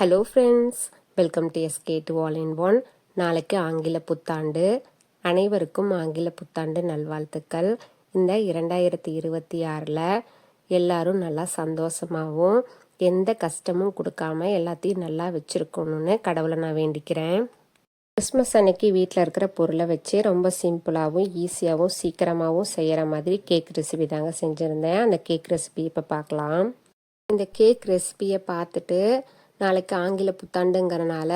Hello friends, welcome to SK to all in one. நாளைக்கு ஆங்கில புத்தாண்டு. அனைவருக்கும் ஆங்கில புத்தாண்டு நல்வாழ்த்துக்கள். இந்த 2026 எல்லாரும் நல்லா சந்தோஷமாகவும் எந்த கஷ்டமும் கொடுக்காம எல்லாத்தையும் நல்லா வச்சுருக்கணும்னு கடவுளை நான் வேண்டிக்கிறேன். கிறிஸ்மஸ் அன்னைக்கு வீட்டில் இருக்கிற பொருளை வச்சு ரொம்ப சிம்பிளாகவும் ஈஸியாகவும் சீக்கிரமாகவும் செய்கிற மாதிரி கேக் ரெசிபி தாங்க செஞ்சுருந்தேன். அந்த கேக் ரெசிபி இப்போ பார்க்கலாம். இந்த கேக் ரெசிபியை பார்த்துட்டு நாளைக்கு ஆங்கில புத்தாண்டுங்கிறனால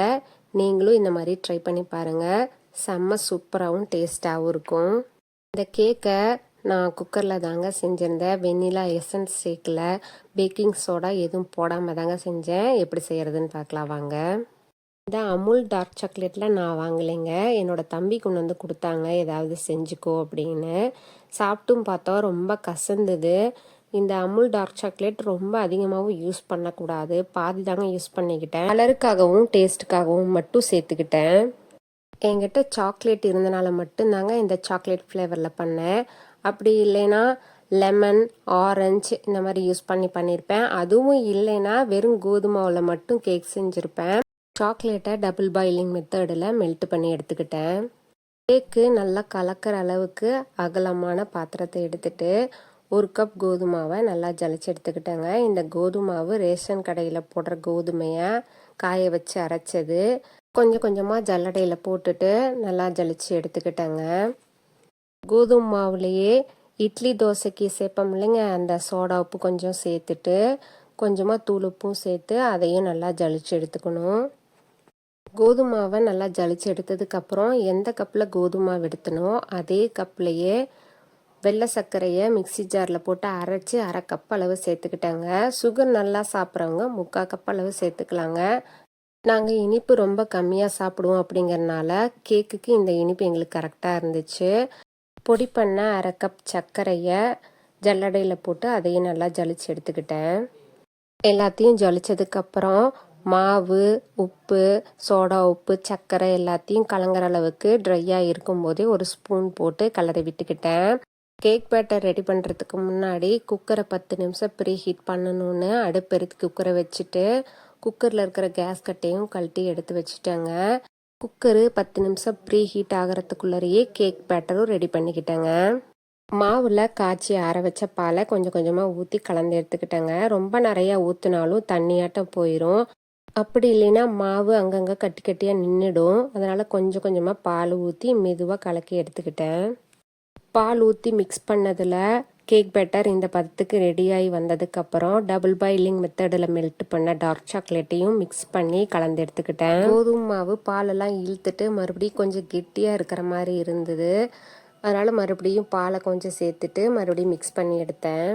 நீங்களும் இந்த மாதிரி ட்ரை பண்ணி பாருங்கள். செம்ம சூப்பராகவும் டேஸ்டாகவும் இருக்கும். இந்த கேக்கை நான் குக்கரில் தாங்க செஞ்சுருந்தேன். வெண்ணிலா எசன்ஸ் சேர்க்கல, பேக்கிங் சோடா எதுவும் போடாமல் தாங்க செஞ்சேன். எப்படி செய்கிறதுன்னு பார்க்கலாம் வாங்க. இந்த அமுல் டார்க் சாக்லேட்டில் நான் வாங்கலைங்க, என்னோடய தம்பி கொண்டு வந்து கொடுத்தாங்க, ஏதாவது செஞ்சுக்கோ அப்படின்னு. சாப்பிட்டும் பார்த்தோம், ரொம்ப கசந்தது. இந்த அமுல் டார்க் சாக்லேட் ரொம்ப அதிகமாகவும் யூஸ் பண்ணக்கூடாது, பாதி தாங்க யூஸ் பண்ணிக்கிட்டேன். கலருக்காகவும் டேஸ்ட்டுக்காகவும் மட்டும் சேர்த்துக்கிட்டேன். என்கிட்ட சாக்லேட் இருந்தனால மட்டும்தாங்க இந்த சாக்லேட் ஃப்ளேவரில் பண்ணேன். அப்படி இல்லைன்னா லெமன், ஆரஞ்சு இந்த மாதிரி யூஸ் பண்ணியிருப்பேன். அதுவும் இல்லைன்னா வெறும் கோதுமாவில் மட்டும் கேக் செஞ்சுருப்பேன். சாக்லேட்டை டபுள் பாயிலிங் மெத்தடில் மெல்ட் பண்ணி எடுத்துக்கிட்டேன். கேக்கு நல்லா கலக்கிற அளவுக்கு அகலமான பாத்திரத்தை எடுத்துட்டு 1 கப் கோதுமாவை நல்லா ஜலிச்சு எடுத்துக்கிட்டேங்க. இந்த கோதுமாவு ரேஷன் கடையில் போடுற கோதுமையை காய வச்சு அரைச்சது. கொஞ்சம் கொஞ்சமாக ஜல்லடையில் போட்டுட்டு நல்லா ஜலிச்சு எடுத்துக்கிட்டேங்க. கோதுமை மாவுலேயே இட்லி தோசைக்கு சேர்ப்போம் இல்லைங்க, அந்த சோடா உப்பு கொஞ்சம் சேர்த்துட்டு கொஞ்சமாக தூள் உப்பும் சேர்த்து அதையும் நல்லா ஜலிச்சு எடுத்துக்கணும். கோதுமாவை நல்லா ஜலிச்சு எடுத்ததுக்கப்புறம் எந்த கப்பில் கோதுமாவை எடுத்தனோ அதே கப்லையே வெள்ளை சர்க்கரையை மிக்சி ஜாரில் போட்டு அரைச்சி 1/2 கப் அளவு சேர்த்துக்கிட்டாங்க. சுகர் நல்லா சாப்பிட்றவங்க 3/4 கப் அளவு சேர்த்துக்கலாங்க. நாங்கள் இனிப்பு ரொம்ப கம்மியாக சாப்பிடுவோம் அப்படிங்கிறனால கேக்குக்கு இந்த இனிப்பு எங்களுக்கு கரெக்டாக இருந்துச்சு. பொடி பண்ண 1/2 கப் சர்க்கரையை ஜல்லடையில் போட்டு அதையும் நல்லா ஜலிச்சு எடுத்துக்கிட்டேன். எல்லாத்தையும் ஜலிச்சதுக்கப்புறம் மாவு, உப்பு, சோடா உப்பு, சர்க்கரை எல்லாத்தையும் கலங்குற அளவுக்கு ட்ரையாக இருக்கும்போதே ஒரு ஸ்பூன் போட்டு கலரை விட்டுக்கிட்டேன். கேக் பேட்டர் ரெடி பண்ணுறதுக்கு முன்னாடி குக்கரை 10 நிமிஷம் ப்ரீ ஹீட் பண்ணணும்னு அடுப்பெடுத்து குக்கரை வச்சுட்டு குக்கரில் இருக்கிற கேஸ் கட்டையும் கழட்டி எடுத்து வச்சுட்டேங்க. குக்கரு 10 நிமிஷம் ப்ரீ ஹீட் ஆகிறதுக்குள்ளேயே கேக் பேட்டரும் ரெடி பண்ணிக்கிட்டேங்க. மாவில் காய்ச்சி ஆற வச்ச பாலை கொஞ்சம் கொஞ்சமாக ஊற்றி கலந்து எடுத்துக்கிட்டேங்க. ரொம்ப நிறையா ஊற்றினாலும் தண்ணியாட்டம் போயிடும். அப்படி இல்லைன்னா மாவு அங்கங்கே கட்டி கட்டியாக நின்றுடும். அதனால் கொஞ்சம் கொஞ்சமாக பால் ஊற்றி மெதுவாக கலக்கி எடுத்துக்கிட்டேன். பால் ஊற்றி மிக்ஸ் பண்ணதில் கேக் பேட்டர் இந்த பதத்துக்கு ரெடியாகி வந்ததுக்கப்புறம் டபுள் பாயிலிங் மெத்தடில் மெல்ட் பண்ண டார்க் சாக்லேட்டையும் மிக்ஸ் பண்ணி கலந்து எடுத்துக்கிட்டேன். கோதுமை மாவு பாலெல்லாம் இழுத்துட்டு மறுபடியும் கொஞ்சம் கெட்டியாக இருக்கிற மாதிரி இருந்தது. அதனால் மறுபடியும் பாலை கொஞ்சம் சேர்த்துட்டு மறுபடியும் மிக்ஸ் பண்ணி எடுத்தேன்.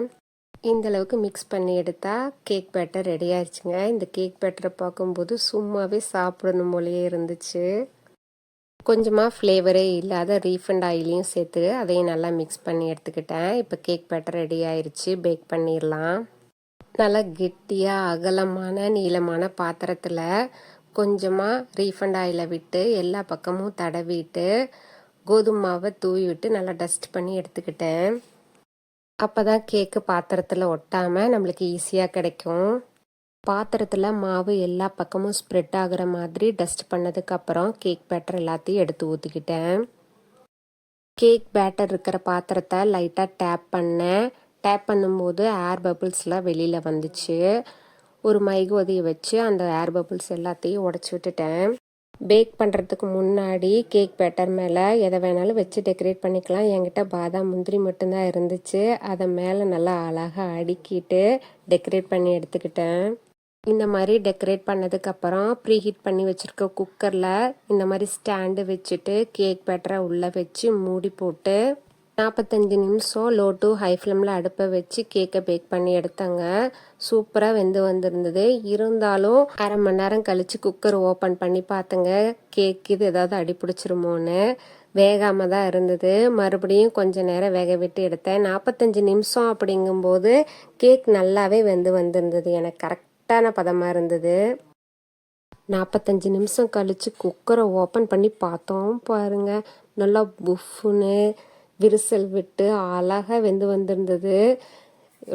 இந்தளவுக்கு மிக்ஸ் பண்ணி எடுத்தால் கேக் பேட்டர் ரெடி ஆயிடுச்சுங்க. இந்த கேக் பேட்டரை பார்க்கும்போது சும்மாவே சாப்பிடணும் போலயே இருந்துச்சு. கொஞ்சமாக ஃப்ளேவரே இல்லாத ரீஃபண்ட் ஆயிலையும் சேர்த்து அதையும் நல்லா மிக்ஸ் பண்ணி எடுத்துக்கிட்டேன். இப்போ கேக் பேட்டர் ரெடி ஆயிடுச்சு, பேக் பண்ணிடலாம். நல்லா கெட்டியாக அகலமான நீளமான பாத்திரத்தில் கொஞ்சமாக ரீஃபண்ட் ஆயிலை விட்டு எல்லா பக்கமும் தடவிட்டு கோதுமை மாவை தூவி விட்டு நல்லா டஸ்ட் பண்ணி எடுத்துக்கிட்டேன். அப்போ தான் கேக்கு பாத்திரத்தில் ஒட்டாமல் நம்மளுக்கு ஈஸியாக கிடைக்கும். பாத்திரத்தில் மாவு எல்லா பக்கமும் ஸ்ப்ரெட் ஆகிற மாதிரி டஸ்ட் பண்ணதுக்கப்புறம் கேக் பேட்டர் எல்லாத்தையும் எடுத்து ஊற்றிக்கிட்டேன். கேக் பேட்டர் இருக்கிற பாத்திரத்தை லைட்டாக டேப் பண்ணேன். டேப் பண்ணும்போது ஏர் பபிள்ஸ்லாம் வெளியில் வந்துச்சு. ஒரு மைகோதியை வச்சு அந்த ஏர் பபிள்ஸ் எல்லாத்தையும் உடச்சி விட்டுட்டேன். பேக் பண்ணுறதுக்கு முன்னாடி கேக் பேட்டர் மேலே எதை வேணாலும் வச்சு டெக்கரேட் பண்ணிக்கலாம். என்கிட்ட பாதாம் முந்திரி மட்டும்தான் இருந்துச்சு. அதை மேலே நல்லா அழகாக அடுக்கிட்டு டெக்கரேட் பண்ணி எடுத்துக்கிட்டேன். இந்த மாதிரி டெக்கரேட் பண்ணதுக்கப்புறம் ப்ரீ ஹீட் பண்ணி வச்சுருக்க குக்கரில் இந்த மாதிரி ஸ்டாண்டு வச்சுட்டு கேக் பேட்டரை உள்ளே வச்சு மூடி போட்டு 45 நிமிஷம் லோ டு ஹை ஃப்ளேமில் அடுப்பை வச்சு கேக்கை பேக் பண்ணி எடுத்தாங்க. சூப்பராக வெந்து வந்திருந்தது. இருந்தாலும் 1/2 மணி நேரம் கழித்து குக்கர் ஓப்பன் பண்ணி பார்த்தங்க, கேக்கு இது ஏதாவது அடி பிடிச்சிருமோன்னு. வேகாமல் தான் இருந்தது. மறுபடியும் கொஞ்சம் நேரம் வேக விட்டு எடுத்தேன். 45 நிமிஷம் அப்படிங்கும்போது கேக் நல்லாவே வெந்து வந்திருந்தது. எனக்கு கரெக்டான பதமாக இருந்தது. 45 நிமிஷம் கழித்து குக்கரை ஓப்பன் பண்ணி பார்த்தோம் பாருங்க, நல்லா புஃப்னு விரிசல் விட்டு அழகாக வெந்து வந்திருந்தது.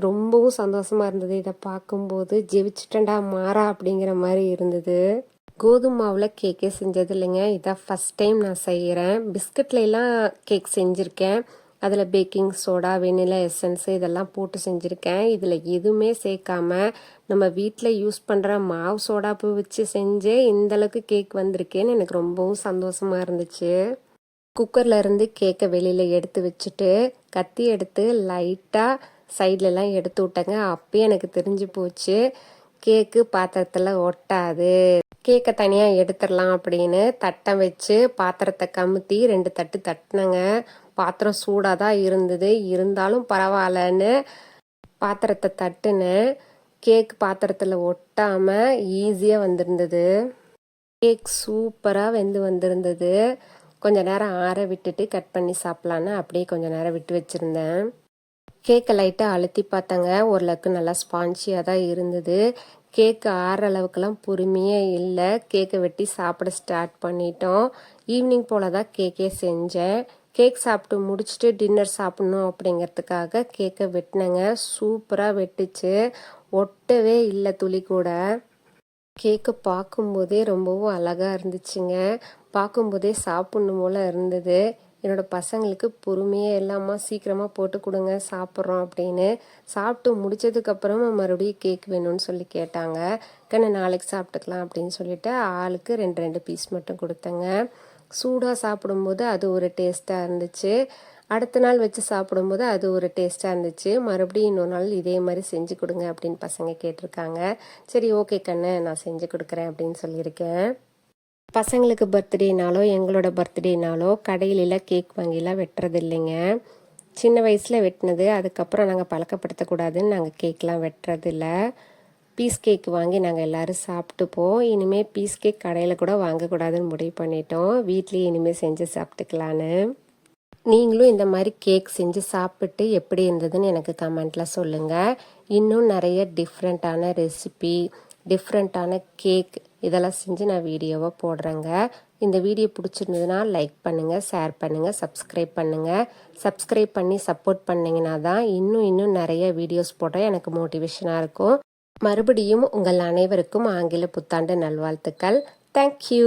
ரொம்பவும் சந்தோஷமாக இருந்தது. இதை பார்க்கும்போது ஜெயிச்சிட்டேன்டா மாறா அப்படிங்கிற மாதிரி இருந்தது. கோதுமை மாவில் கேக்கே செஞ்சது இல்லைங்க, இதான் ஃபஸ்ட் டைம் நான் செய்கிறேன். பிஸ்கட்லாம் கேக் செஞ்சுருக்கேன். அதில் பேக்கிங் சோடா, வெனிலா எசன்ஸு இதெல்லாம் போட்டு செஞ்சுருக்கேன். இதில் எதுவுமே சேர்க்காம நம்ம வீட்டில் யூஸ் பண்ணுற மாவு சோடாப்பு வச்சு செஞ்சு இந்தளவுக்கு கேக் வந்திருக்கேன்னு எனக்கு ரொம்பவும் சந்தோஷமாக இருந்துச்சு. குக்கரில் இருந்து கேக்கை வெளியில் எடுத்து வச்சுட்டு கத்தி எடுத்து லைட்டாக சைட்லலாம் எடுத்து விட்டேங்க. அப்பயே எனக்கு தெரிஞ்சு போச்சு கேக்கு பாத்திரத்தில் ஒட்டாது. கேக்கை தனியாக எடுத்துடலாம் அப்படின்னு தட்டை வச்சு பாத்திரத்தை கமுத்தி 2 தட்டு தட்டினேங்க. பாத்திரம் சூடாக தான் இருந்தது, இருந்தாலும் பரவாயில்லன்னு பாத்திரத்தை தட்டுனேன். கேக் பாத்திரத்தில் ஒட்டாமல் ஈஸியாக வந்திருந்தது. கேக் சூப்பராக வெந்து வந்திருந்தது. கொஞ்சம் நேரம் ஆற விட்டுட்டு கட் பண்ணி சாப்பிட்லான்னு அப்படியே கொஞ்சம் நேரம் விட்டு வச்சுருந்தேன். கேக்கை லைட்டாக அழுத்தி பார்த்தாங்க, ஓரளவுக்கு நல்லா ஸ்பான்ச்சியாக தான் இருந்தது. கேக்கு ஆற அளவுக்குலாம் பொறுமையே இல்லை. கேக்கை வெட்டி சாப்பிட ஸ்டார்ட் பண்ணிட்டோம். ஈவினிங் போல் தான் கேக்கே செஞ்சேன். கேக் சாப்பிட்டு முடிச்சுட்டு டின்னர் சாப்பிட்ணும் அப்படிங்கிறதுக்காக கேக்கை வெட்டினேங்க. சூப்பராக வெட்டுச்சு, ஒட்டவே இல்லை துளி கூட. கேக்கு பார்க்கும்போதே ரொம்பவும் அழகாக இருந்துச்சுங்க. பார்க்கும்போதே சாப்பிட்ணும் போல் இருந்தது. என்னோடய பசங்களுக்கு பொறுமையே இல்லாமல் சீக்கிரமாக போட்டு கொடுங்க சாப்பிட்றோம் அப்படின்னு. சாப்பிட்டு முடித்ததுக்கப்புறமா மறுபடியும் கேக் வேணும்னு சொல்லி கேட்டாங்க. கண்ணு நாளைக்கு சாப்பிட்டுக்கலாம் அப்படின்னு சொல்லிட்டு ஆளுக்கு 2 பீஸ் மட்டும் கொடுத்தேங்க. சூடாக சாப்பிடும்போது அது ஒரு டேஸ்ட்டாக இருந்துச்சு. அடுத்த நாள் வச்சு சாப்பிடும்போது அது ஒரு டேஸ்ட்டாக இருந்துச்சு. மறுபடியும் இன்னொரு நாள் இதே மாதிரி செஞ்சு கொடுங்க அப்படின்னு பசங்க கேட்டிருக்காங்க. சரி ஓகே கண்ணு, நான் செஞ்சு கொடுக்குறேன் அப்படின்னு சொல்லியிருக்கேன். பசங்களுக்கு பர்த்டேனாலோ எங்களோட பர்த்டேனாலோ கடையிலலாம் கேக் வாங்கிலாம் வெட்டுறது இல்லைங்க. சின்ன வயசில் வெட்டினது, அதுக்கப்புறம் நாங்கள் பழக்கப்படுத்தக்கூடாதுன்னு நாங்கள் கேக்லாம் வெட்டுறதில்ல. பீஸ் கேக் வாங்கி நாங்கள் எல்லோரும் சாப்பிட்டுப்போம். இனிமேல் பீஸ் கேக் கடையில் கூட வாங்கக்கூடாதுன்னு முடிவு பண்ணிட்டோம். வீட்லேயே இனிமேல் செஞ்சு சாப்பிட்டுக்கலான்னு. நீங்களும் இந்த மாதிரி கேக் செஞ்சு சாப்பிட்டு எப்படி இருந்ததுன்னு எனக்கு கமெண்ட்டில் சொல்லுங்கள். இன்னும் நிறைய டிஃப்ரெண்ட்டான ரெசிபி, டிஃப்ரெண்ட்டான கேக் இதெல்லாம் செஞ்சு நான் வீடியோவை போடுறேங்க. இந்த வீடியோ பிடிச்சிருந்ததுன்னா லைக் பண்ணுங்கள், ஷேர் பண்ணுங்கள், சப்ஸ்கிரைப் பண்ணுங்கள். சப்ஸ்கிரைப் பண்ணி சப்போர்ட் பண்ணிங்கன்னா தான் இன்னும் நிறைய வீடியோஸ் போட எனக்கு மோட்டிவேஷனாக இருக்கும். மறுபடியும் உங்கள் அனைவருக்கும் ஆங்கில புத்தாண்டு நல்வாழ்த்துக்கள். தேங்க்யூ.